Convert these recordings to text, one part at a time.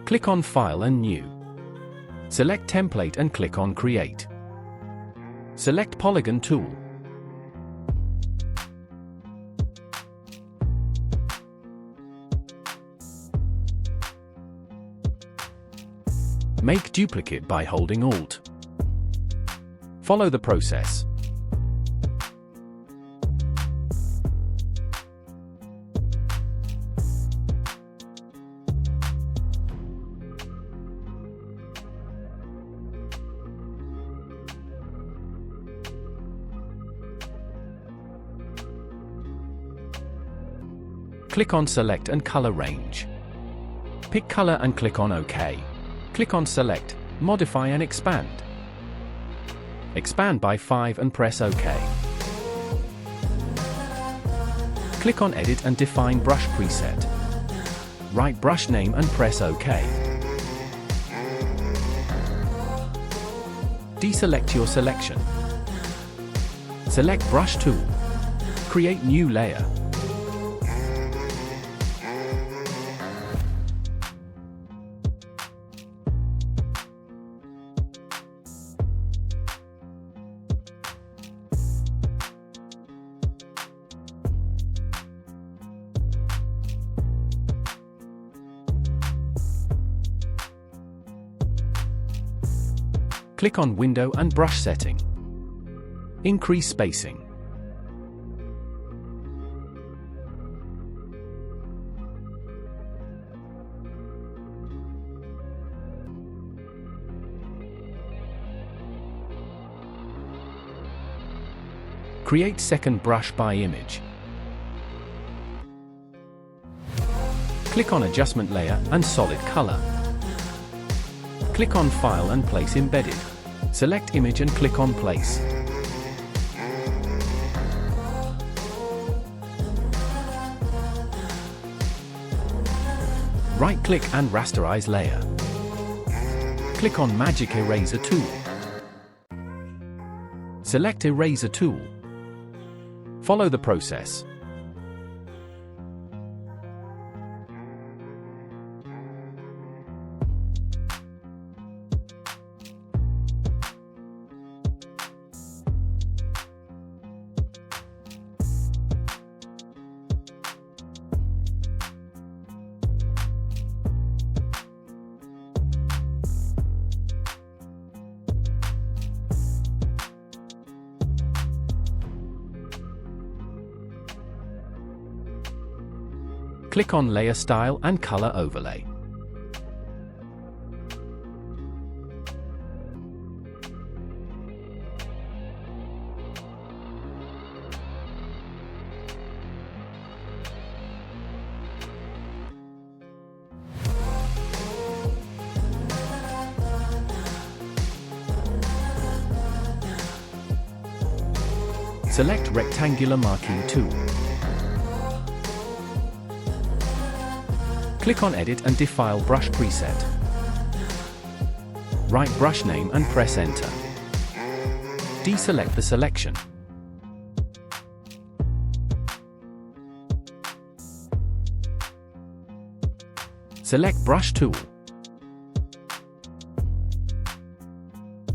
Click on File and New. Select Template and click on Create. Select Polygon tool. Make duplicate by holding Alt. Follow the process. Click on Select and Color Range. Pick Color and click on OK. Click on Select, Modify and Expand. Expand by 5 and press OK. Click on Edit and define Brush Preset. Write brush name and press OK. Deselect your selection. Select Brush Tool. Create new layer. Click on Window and Brush Setting. Increase spacing. Create second brush by image. Click on Adjustment Layer and Solid Color. Click on File and Place Embedded. Select Image and click on Place. Right-click and rasterize layer. Click on Magic Eraser tool. Select Eraser tool. Follow the process. Click on Layer Style and Color Overlay. Select Rectangular Marquee tool. Click on Edit and defile Brush Preset. Write brush name and press Enter. Deselect the selection. Select Brush Tool.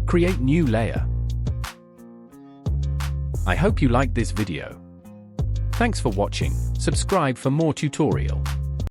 Create new layer. I hope you liked this video. Thanks for watching. Subscribe for more tutorial.